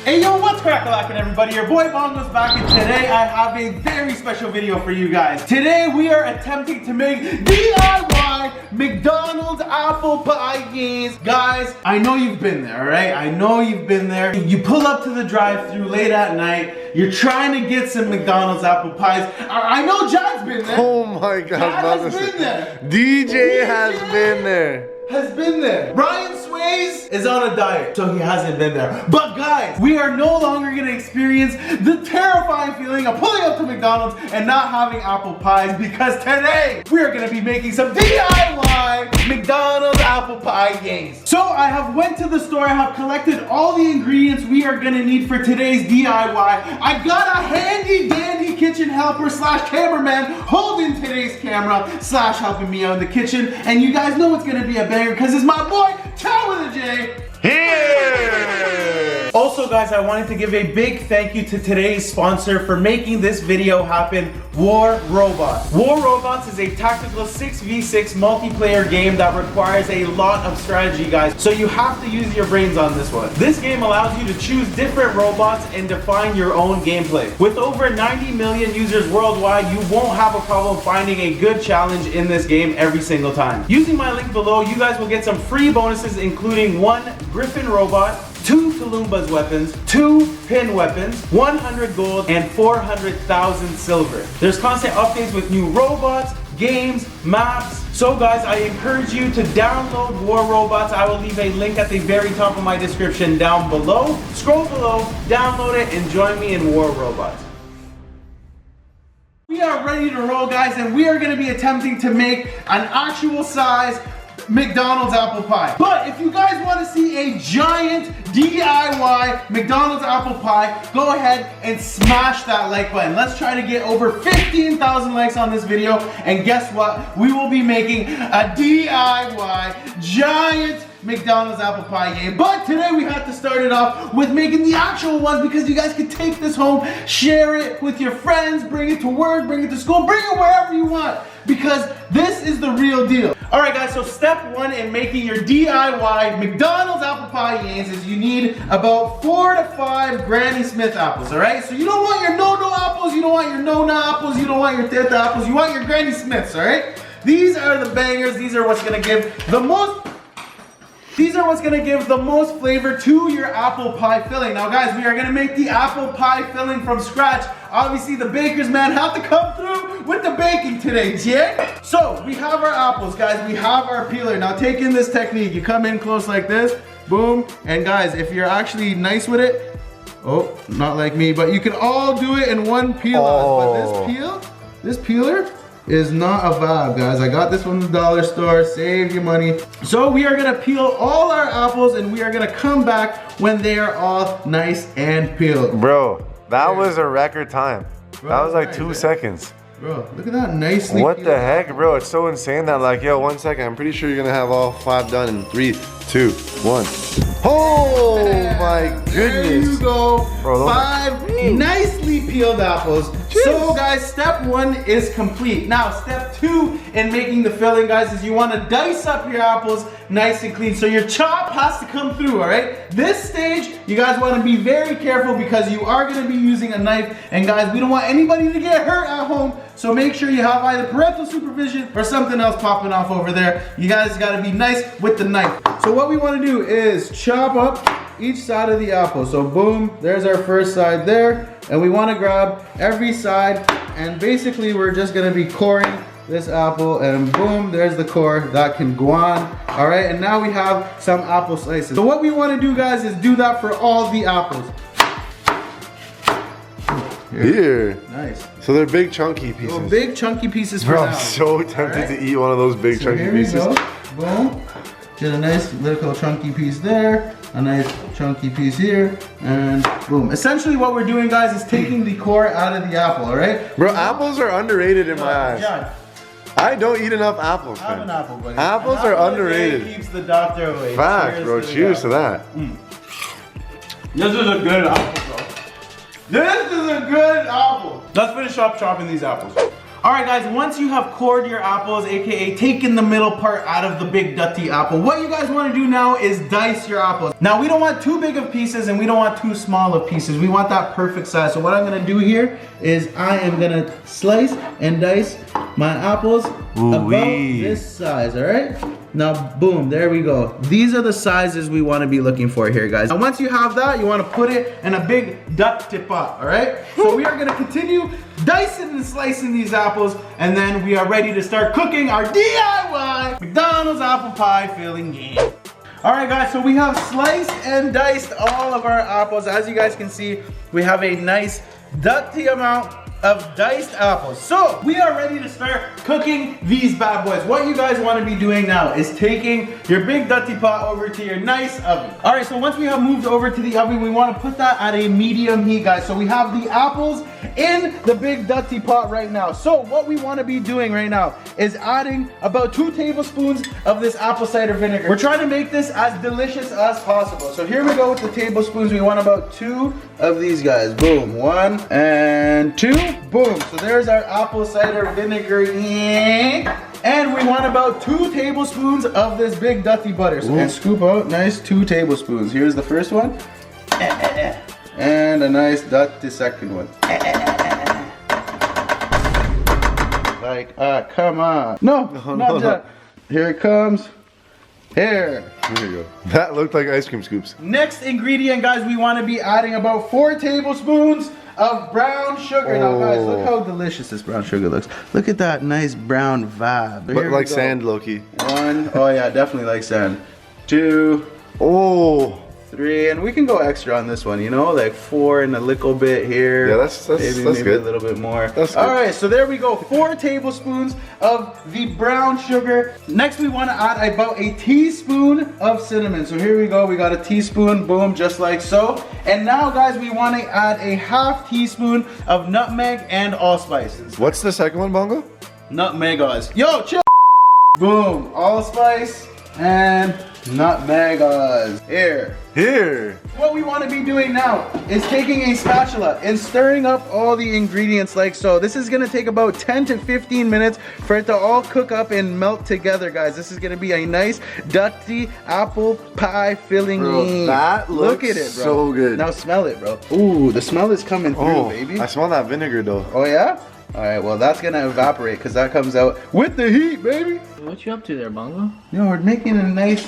Hey yo, what's crack-a-lackin' everybody? Your boy Bongo's back, and today I have a very special video for you guys. Today we are attempting to make DIY McDonald's Apple Pie. Guys, I know you've been there, alright? I know you've been there. You pull up to the drive-thru late at night, you're trying to get some McDonald's Apple Pies. I know John's been there. Oh my God, John has been there. DJ has been there. Brian Sways is on a diet, so he hasn't been there. But guys, we are no longer gonna experience the terrifying feeling of pulling up to McDonald's and not having apple pies, because today we are gonna be making some DIY McDonald's Apple Pie games. So I have went to the store, I have collected all the ingredients we are gonna need for today's DIY. I got a handy dandy kitchen helper slash cameraman holding today's camera slash helping me out in the kitchen, and you guys know it's gonna be a banger because it's my boy Chow with a J here. Also guys, I wanted to give a big thank you to today's sponsor for making this video happen, War Robots. War Robots is a tactical 6v6 multiplayer game that requires a lot of strategy, guys, so you have to use your brains on this one. This game allows you to choose different robots and define your own gameplay. With over 90 million users worldwide, you won't have a problem finding a good challenge in this game every single time. Using my link below, you guys will get some free bonuses, including 1 Griffin robot, 2 Pillsbury weapons, 2 pin weapons, 100 gold, and 400,000 silver. There's constant updates with new robots, games, maps. So guys, I encourage you to download War Robots. I will leave a link at the very top of my description down below. Scroll below, download it, and join me in War Robots. We are ready to roll, guys, and we are going to be attempting to make an actual size McDonald's Apple Pie. But if you guys want to see a giant DIY McDonald's Apple Pie, go ahead and smash that like button. Let's try to get over 15,000 likes on this video, and guess what? We will be making a DIY giant McDonald's Apple Pie game. But today we have to start it off with making the actual ones, because you guys can take this home, share it with your friends, bring it to work, bring it to school, bring it wherever you want, because this is the real deal. Alright guys, so step 1 in making your DIY McDonald's Apple Pie games is you need about 4 to 5 Granny Smith apples, alright? So you don't want your no-no apples, you don't want your no-na apples, you don't want your teta apples, you want your Granny Smiths, alright? These are the bangers, these are what's gonna give the most flavor to your apple pie filling. Now guys, we are gonna make the apple pie filling from scratch. Obviously the bakers, man, have to come through with the baking today, yeah? So we have our apples, guys, we have our peeler. Now take in this technique. You come in close like this, boom, and guys, if you're actually nice with it, oh, not like me, but you can all do it in one peel off. But this peeler is not a vibe, guys. I got this from the dollar store. Save your money. So we are gonna peel all our apples, and we are gonna come back when they are all nice and peeled. Bro, that was a record time. Bro, that was like 2 seconds. Bro, look at that nicely What peeled. the heck, bro? It's so insane that, like, yo, 1 second. I'm pretty sure you're gonna have all 5 done in 3, 2, 1. Oh my goodness. There you go. Bro, 5 nicely peeled apples. Jeez. So guys, step 1 is complete. Now step 2 in making the filling, guys, is you want to dice up your apples nice and clean. So your chop has to come through, all right? This stage, you guys want to be very careful because you are going to be using a knife. And guys, we don't want anybody to get hurt at home. So make sure you have either parental supervision or something else popping off over there. You guys got to be nice with the knife. So what we want to do is chop up each side of the apple. So boom, there's our first side there. And we want to grab every side, and basically we're just going to be coring this apple, and boom, there's the core that can go on. All right, and now we have some apple slices. So what we want to do, guys, is do that for all the apples. Here. Nice. So they're big chunky pieces. So big chunky pieces for Bro, now. I'm so tempted to eat one of those big chunky pieces. Here we go. Boom. Get a nice little chunky piece there, a nice chunky piece here, and boom. Essentially what we're doing, guys, is taking the core out of the apple, all right? Bro, apples are underrated in my eyes. John, I don't eat enough apples, man. have an apple, buddy. Apples are underrated. Keeps the doctor away. Facts, bro. Cheers to that. This is a good apple, bro. This is a good apple. Let's finish up chopping these apples. Alright guys, once you have cored your apples, aka taken the middle part out of the big dirty apple, what you guys want to do now is dice your apples. Now we don't want too big of pieces and we don't want too small of pieces. We want that perfect size. So what I'm going to do here is I am going to slice and dice my apples about this size, alright? Now, boom, there we go. These are the sizes we want to be looking for here, guys. Now, once you have that, you want to put it in a big dirty pot, all right? So we are going to continue dicing and slicing these apples, and then we are ready to start cooking our DIY McDonald's apple pie filling game. All right, guys, so we have sliced and diced all of our apples. As you guys can see, we have a nice dirty amount of diced apples. So we are ready to start cooking these bad boys. What you guys want to be doing now is taking your big dirty pot over to your nice oven. All right, so once we have moved over to the oven, we want to put that at a medium heat, guys. So we have the apples in the big dirty pot right now. So what we want to be doing right now is adding about 2 tablespoons of this apple cider vinegar. We're trying to make this as delicious as possible. So here we go with the tablespoons. We want about 2 of these guys. Boom, 1 and 2. Boom, so there's our apple cider vinegar. And we want about 2 tablespoons of this big dirty butter. So and scoop out nice 2 tablespoons. Here's the first one. And a nice dirty second one. Like, come on. No, not that. Here it comes. Here. Here you go. That looked like ice cream scoops. Next ingredient, guys, we want to be adding about 4 tablespoons of brown sugar. Now guys, look how delicious this brown sugar looks. Look at that nice brown vibe. But like sand, Loki. 1, oh yeah, definitely like sand. 2, oh, 3, and we can go extra on this one, you know, like 4 and a little bit here. Yeah, that's maybe good. A little bit more. That's good. All right, so there we go. 4 tablespoons of the brown sugar. Next, we want to add about a teaspoon of cinnamon. So here we go. We got a teaspoon. Boom, just like so. And now, guys, we want to add a ½ teaspoon of nutmeg and allspice. What's the second one, Bongo? Nutmeg-Oz. Yo, chill. Boom, allspice and nutmeg-Oz. Here. What we want to be doing now is taking a spatula and stirring up all the ingredients like so. This is going to take about 10 to 15 minutes for it to all cook up and melt together, guys. This is going to be a nice, dirty apple pie filling. Bro, that looks Look at it, bro. So good. Now smell it, bro. Ooh, the smell is coming through, baby. I smell that vinegar, though. Oh, yeah? All right, well, that's going to evaporate because that comes out with the heat, baby. What you up to there, Bongo? Yo, we're making a nice...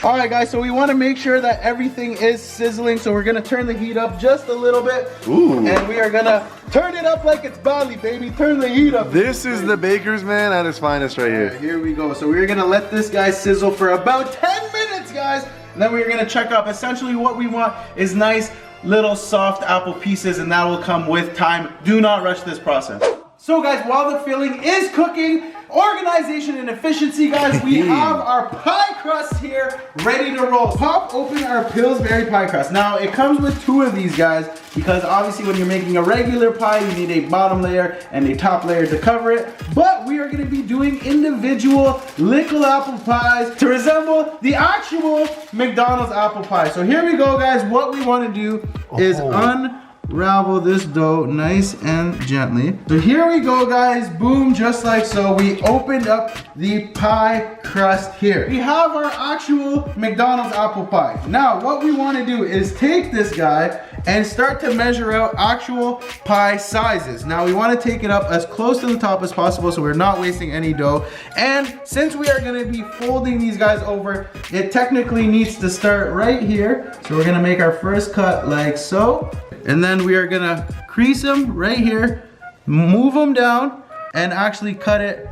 Alright guys, so we want to make sure that everything is sizzling, so we're going to turn the heat up just a little bit. Ooh. And we are going to turn it up like it's Bali, baby. Turn the heat up. This is the baker's man at his finest right here. Here we go. So we're going to let this guy sizzle for about 10 minutes, guys. And then we're going to check up. Essentially what we want is nice little soft apple pieces, and that will come with time. Do not rush this process. So guys, while the filling is cooking, organization and efficiency, guys, we have our pie crust here ready to roll. Pop open our Pillsbury pie crust. Now, it comes with 2 of these, guys, because obviously when you're making a regular pie, you need a bottom layer and a top layer to cover it. But we are going to be doing individual little apple pies to resemble the actual McDonald's apple pie. So here we go, guys. What we want to do is unravel this dough nice and gently. So here we go, guys. Boom, just like so. We opened up the pie crust here. We have our actual McDonald's apple pie. Now, what we want to do is take this guy and start to measure out actual pie sizes. Now, we want to take it up as close to the top as possible so we're not wasting any dough. And since we are going to be folding these guys over, it technically needs to start right here. So we're going to make our first cut like so. And then we are gonna crease them right here, move them down, and actually cut it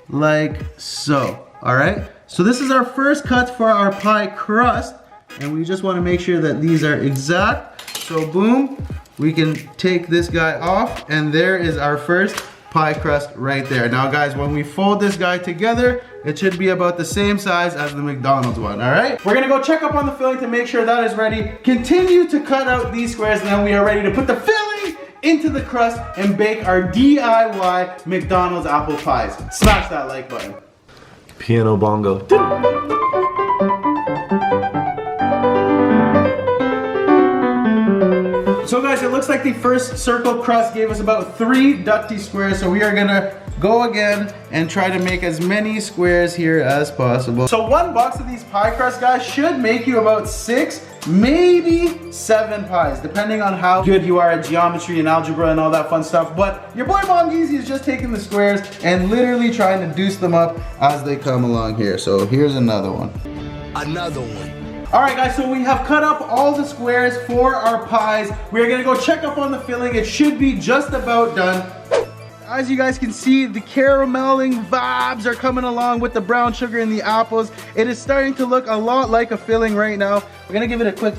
like so, all right? So this is our first cut for our pie crust, and we just wanna make sure that these are exact. So boom, we can take this guy off, and there is our first pie crust right there. Now guys, when we fold this guy together, it should be about the same size as the McDonald's one, all right? We're gonna go check up on the filling to make sure that is ready. Continue to cut out these squares, and then we are ready to put the filling into the crust and bake our DIY McDonald's apple pies. Smash that like button. Piano bongo. So guys, it looks like the first circle crust gave us about 3 ducty squares, so we are gonna go again and try to make as many squares here as possible. So 1 box of these pie crusts, guys, should make you about 6, maybe 7 pies, depending on how good you are at geometry and algebra and all that fun stuff. But your boy Bongizzlez is just taking the squares and literally trying to deuce them up as they come along here. So here's another one. Another one. All right, guys, so we have cut up all the squares for our pies. We're gonna go check up on the filling. It should be just about done. As you guys can see, the carameling vibes are coming along with the brown sugar and the apples. It is starting to look a lot like a filling right now. We're gonna give it a quick,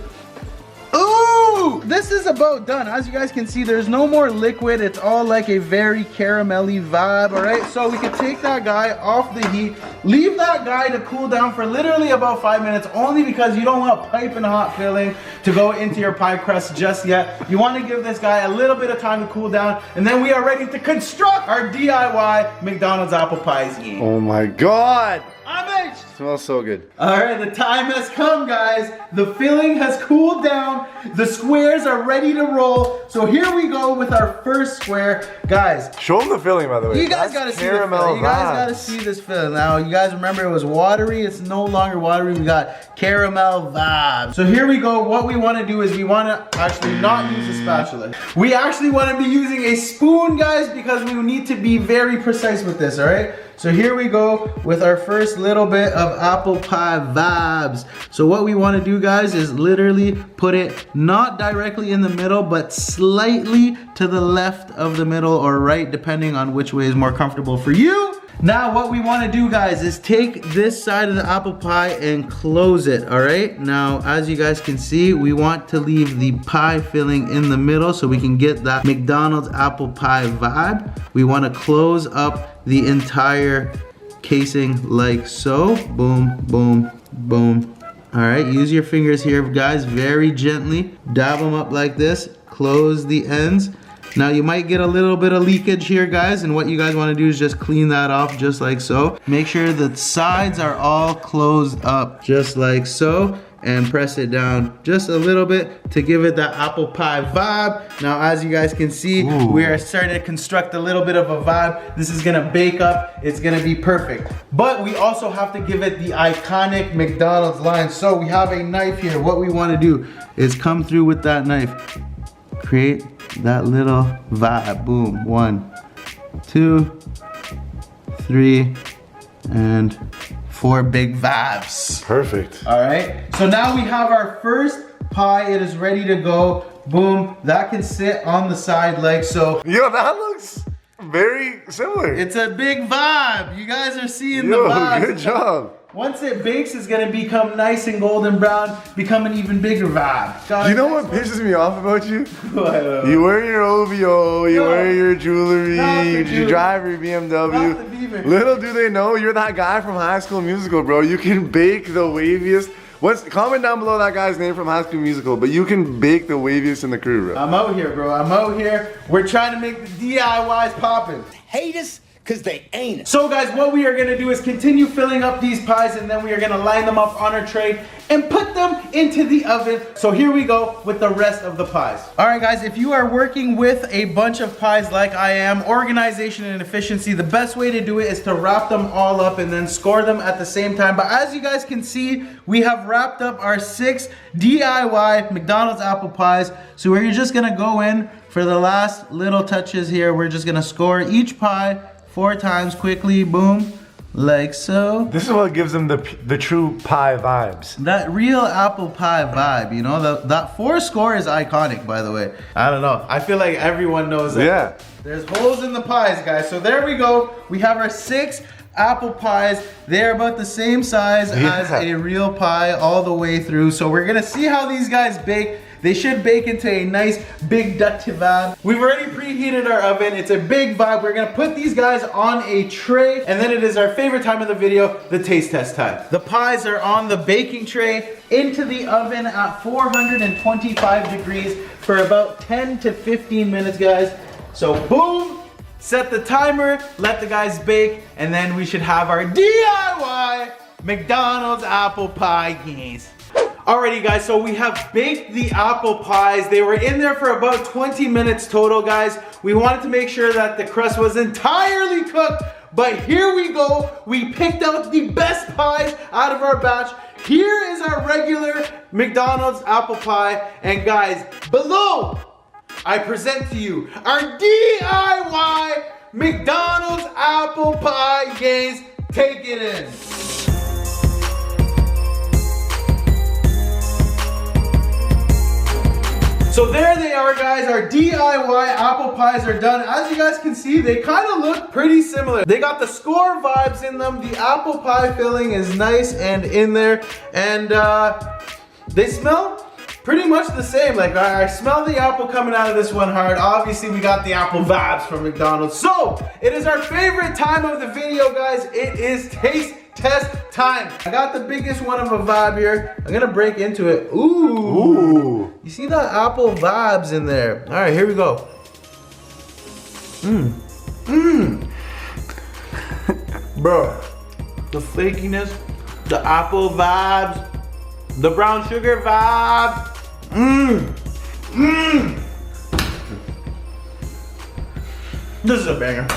ooh, this is about done. As you guys can see, there's no more liquid. It's all like a very caramelly vibe, all right? So we can take that guy off the heat, leave that guy to cool down for literally about 5 minutes, only because you don't want piping hot filling to go into your pie crust just yet. You want to give this guy a little bit of time to cool down, and then we are ready to construct our DIY McDonald's apple pies. Oh my God. I'm Smells so good. All right, the time has come, guys. The filling has cooled down. The squares are ready to roll. So here we go with our first square. Guys, show them the filling, by the way. You guys gotta see the filling. You guys gotta see this filling. Now, you guys remember it was watery. It's no longer watery. We got caramel vibes. So here we go. What we wanna do is we wanna actually not use a spatula. We actually wanna be using a spoon, guys, because we need to be very precise with this, all right? So here we go with our first little bit of apple pie vibes. So what we want to do, guys, is literally put it not directly in the middle, but slightly to the left of the middle or right, depending on which way is more comfortable for you. Now what we want to do, guys, is take this side of the apple pie and close it, all right? Now, as you guys can see, we want to leave the pie filling in the middle so we can get that McDonald's apple pie vibe. We want to close up the entire casing like so. Boom, boom, boom. All right, use your fingers here, guys, very gently. Dab them up like this, close the ends. Now you might get a little bit of leakage here, guys, and what you guys want to do is just clean that off just like so. Make sure the sides are all closed up just like so, and press it down just a little bit to give it that apple pie vibe. Now, as you guys can see, we are starting to construct a little bit of a vibe. This is gonna bake up, it's gonna be perfect. But we also have to give it the iconic McDonald's line. So we have a knife here. What we wanna do is come through with that knife. Create that little vibe. Boom. 1, 2, 3, and 4 big vibes. Perfect. All right. So now we have our first pie. It is ready to go. Boom. That can sit on the side like so. Yo, that looks very similar. It's a big vibe. You guys are seeing the vibe. Good job. Once it bakes, it's gonna become nice and golden brown, become an even bigger vibe. You know what pisses me off about you? What? You wear your OVO, you wear your jewelry, you jewelry. drive your BMW. Not the Beamer. Little do they know, you're that guy from High School Musical, bro. You can bake the waviest. Comment down below that guy's name from High School Musical, but you can bake the waviest in the crew, bro. I'm out here, bro. I'm out here. We're trying to make the DIYs poppin'. Hate us because they ain't. So guys, what we are gonna do is continue filling up these pies, and then we are gonna line them up on our tray and put them into the oven. So here we go with the rest of the pies. All right, guys, if you are working with a bunch of pies like I am, organization and efficiency, the best way to do it is to wrap them all up and then score them at the same time. But as you guys can see, we have wrapped up our 6 DIY McDonald's apple pies. So we're just gonna go in for the last little touches here. We're just gonna score each pie 4 times quickly, boom, like so. This is what gives them the true pie vibes. That real apple pie vibe, you know, that 4 score is iconic, by the way. I don't know, I feel like everyone knows that. Yeah. There's holes in the pies, guys. So there we go. We have our 6 apple pies. They're about the same size as a real pie all the way through. So we're gonna see how these guys bake. They should bake into a nice big ducty vibe. We've already preheated our oven. It's a big vibe. We're gonna put these guys on a tray, and then it is our favorite time of the video, the taste test time. The pies are on the baking tray into the oven at 425 degrees for about 10 to 15 minutes, guys. So boom, set the timer, let the guys bake, and then we should have our DIY McDonald's apple pie, guys. Alrighty guys, so we have baked the apple pies. They were in there for about 20 minutes total, guys. We wanted to make sure that the crust was entirely cooked, but here we go. We picked out the best pies out of our batch. Here is our regular McDonald's apple pie, and guys, below, I present to you our DIY McDonald's apple pie. Gaze, take it in. So there they are, guys. Our DIY apple pies are done. As you guys can see, they kind of look pretty similar. They got the score vibes in them. The apple pie filling is nice and in there. And they smell pretty much the same. Like I smell the apple coming out of this one hard. Obviously, we got the apple vibes from McDonald's. So it is our favorite time of the video, guys. It is taste test time. I got the biggest one of a vibe here. I'm gonna break into it. Ooh. You see the apple vibes in there. All right, here we go. Bro, the flakiness, the apple vibes, the brown sugar vibe. This is a banger.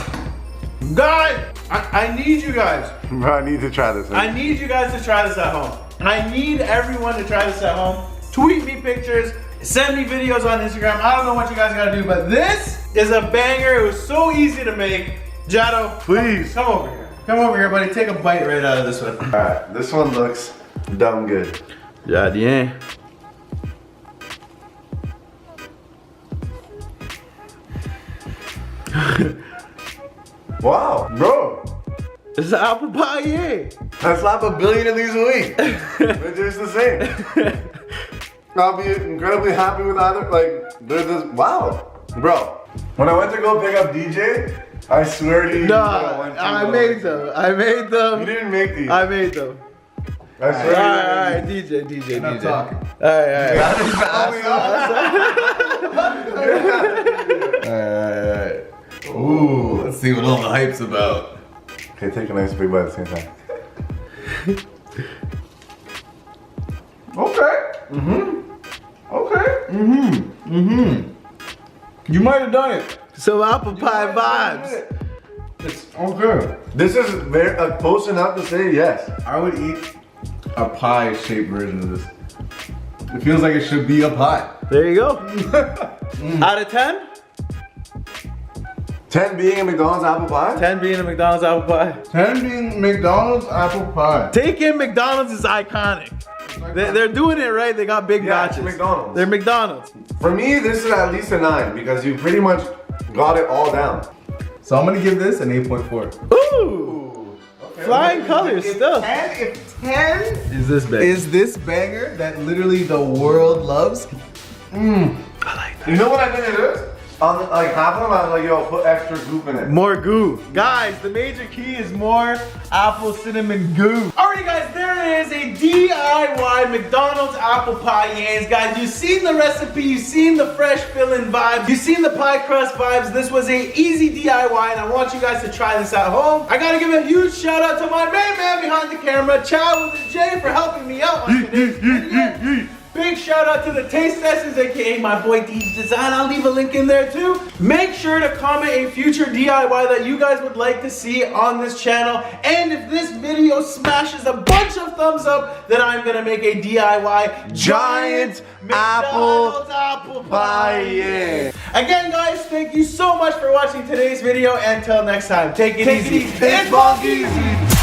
Guys, I need you guys. Bro, I need to try this. I need you guys to try this at home. I need everyone to try this at home. Tweet me pictures, send me videos on Instagram. I don't know what you guys gotta do, but this is a banger. It was so easy to make. Jado, Please. come over here. Come over here, buddy. Take a bite right out of this one. All right, this one looks dumb good. Yeah. Wow, bro. It's an apple pie, yeah. I slap a billion of these a week. They're just the same. I'll be incredibly happy with either. Like, they're just, wow. Bro, when I went to go pick up DJ, I swear to you, I made them. You didn't make these. I made them. I swear Alright, DJ. Alright. Ooh. Let's see what all the hype's about. Okay, take a nice big bite at the same time. Okay. Okay. You might have done it. Some apple pie vibes. It's okay. This is very close enough to say yes. I would eat a pie-shaped version of this. It feels like it should be a pie. There you go. Out of 10? 10 being a McDonald's apple pie? 10 being a McDonald's apple pie. 10 being McDonald's apple pie. Taking McDonald's is iconic. They're doing it right. They got big Yeah, it's batches. McDonald's. They're McDonald's. For me, this is at least a 9 because you pretty much got it all down. So I'm gonna give this an 8.4. Ooh. Flying colors still. If 10 Is this big? is this banger that literally the world loves, I like that. You know what I think it is? On the, like half of them, I was like, yo, put extra goop in it. More goo. Guys, the major key is more apple cinnamon goo. Alrighty guys, there is a DIY McDonald's apple pie yams. Guys, you've seen the recipe, you've seen the fresh filling vibes, you've seen the pie crust vibes. This was a easy DIY and I want you guys to try this at home. I gotta give a huge shout out to my main man behind the camera, Chow with the J, for helping me out on today's video. Big shout out to the Taste Testers, aka my boy DJ Design. I'll leave a link in there too. Make sure to comment a future DIY that you guys would like to see on this channel. And if this video smashes a bunch of thumbs up, then I'm gonna make a DIY Giant McDonald's apple pie. Yeah. Again, guys, thank you so much for watching today's video. Until next time, take it easy. It's bongizzlez.